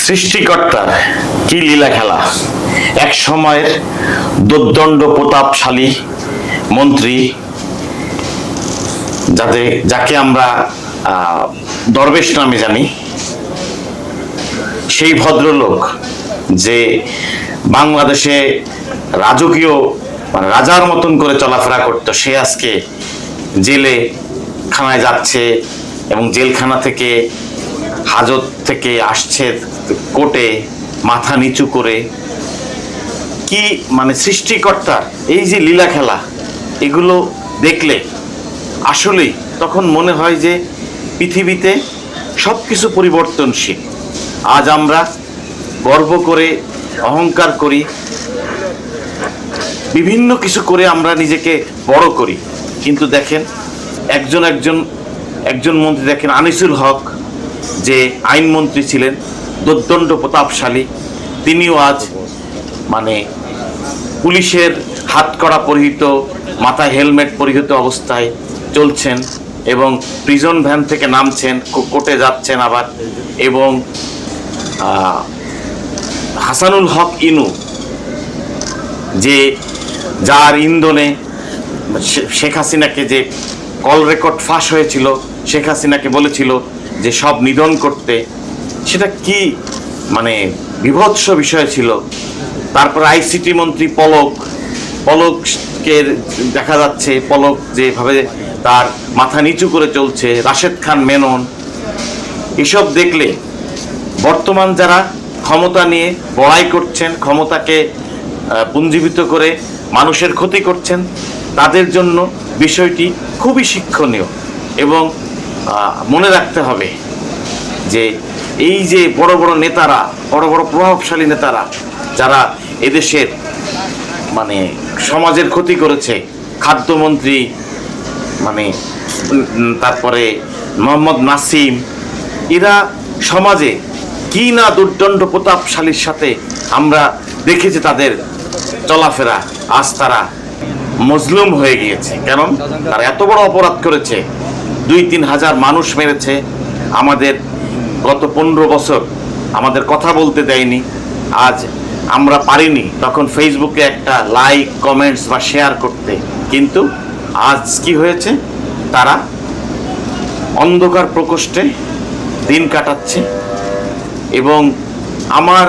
সৃষ্টিকর্তার কি লীলা খেলা। এক সময়ের দুর্দণ্ড প্রতাপশালী মন্ত্রী, যাকে আমরা দরবেশ নামে জানি, সেই ভদ্রলোক যে বাংলাদেশে রাজকীয় মানে রাজার মতন করে চলাফেরা করতো, সে আজকে জেলে খানায় যাচ্ছে এবং জেলখানা থেকে হাজত থেকে আসছে কোর্টে মাথা নিচু করে। কি মানে সৃষ্টিকর্তার এই যে লীলা খেলা, এগুলো দেখলে আসলেই তখন মনে হয় যে পৃথিবীতে সব কিছু পরিবর্তনশীল। আজ আমরা গর্ব করে অহংকার করি, বিভিন্ন কিছু করে আমরা নিজেকে বড় করি, কিন্তু দেখেন একজন মন্ত্রী, দেখেন আনিসুল হক যে আইনমন্ত্রী ছিলেন, দুর্দণ্ড প্রতাপশালী, তিনিও আজ মানে পুলিশের হাতকড়া পরিহিত, মাথায় হেলমেট পরিহিত অবস্থায় চলছেন এবং প্রিজন ভ্যান থেকে নামছেন, কোর্টে যাচ্ছেন আবার। এবং হাসানুল হক ইনু, যার ইন্ধনে শেখ হাসিনাকে যে কল রেকর্ড ফাঁস হয়েছিল, শেখ হাসিনাকে বলেছিল যে সব নিধন করতে, সেটা কি মানে বিভৎস বিষয় ছিল। তারপর আইসিটি মন্ত্রী পলককে দেখা যাচ্ছে, পলক যেভাবে তার মাথা নিচু করে চলছে, রাশেদ খান মেনন, এসব দেখলে বর্তমান যারা ক্ষমতা নিয়ে বড়াই করছেন, ক্ষমতাকে পুঞ্জীভূত করে মানুষের ক্ষতি করছেন, তাদের জন্য বিষয়টি খুবই শিক্ষণীয়। এবং মনে রাখতে হবে যে এই যে বড় বড় নেতারা, বড় বড় প্রভাবশালী নেতারা যারা এদেশের মানে সমাজের ক্ষতি করেছে, খাদ্যমন্ত্রী মানে তারপরে মোহাম্মদ নাসিম, এরা সমাজে কি না দুর্দণ্ড প্রতাপশালীর সাথে আমরা দেখেছি তাদের চলাফেরা। আজ তারা মজলুম হয়ে গিয়েছে, কারণ তারা এত বড় অপরাধ করেছে, 2-3 হাজার মানুষ মেরেছে, আমাদের গত 15 বছর আমাদের কথা বলতে দেয়নি। আজ আমরা পারিনি তখন ফেসবুকে একটা লাইক, কমেন্টস বা শেয়ার করতে, কিন্তু আজ কি হয়েছে, তারা অন্ধকার প্রকোষ্ঠে দিন কাটাচ্ছে। এবং আমার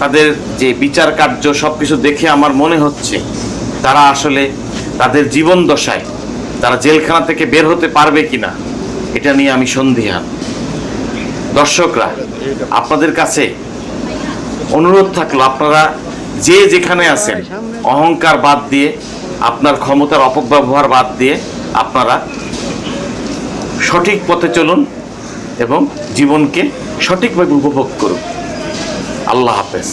তাদের যে বিচার কার্য সব কিছু দেখে আমার মনে হচ্ছে তারা আসলে তাদের জীবন দশায় তারা জেলখানা থেকে বের হতে পারবে কিনা, এটা নিয়ে আমি সন্দিহান। দর্শকরা, আপনাদের কাছে অনুরোধ থাকলো, আপনারা যে যেখানে আছেন অহংকার বাদ দিয়ে, আপনার ক্ষমতার অপব্যবহার বাদ দিয়ে আপনারা সঠিক পথে চলুন এবং জীবনকে সঠিকভাবে উপভোগ করুন। আল্লাহ হাফেজ।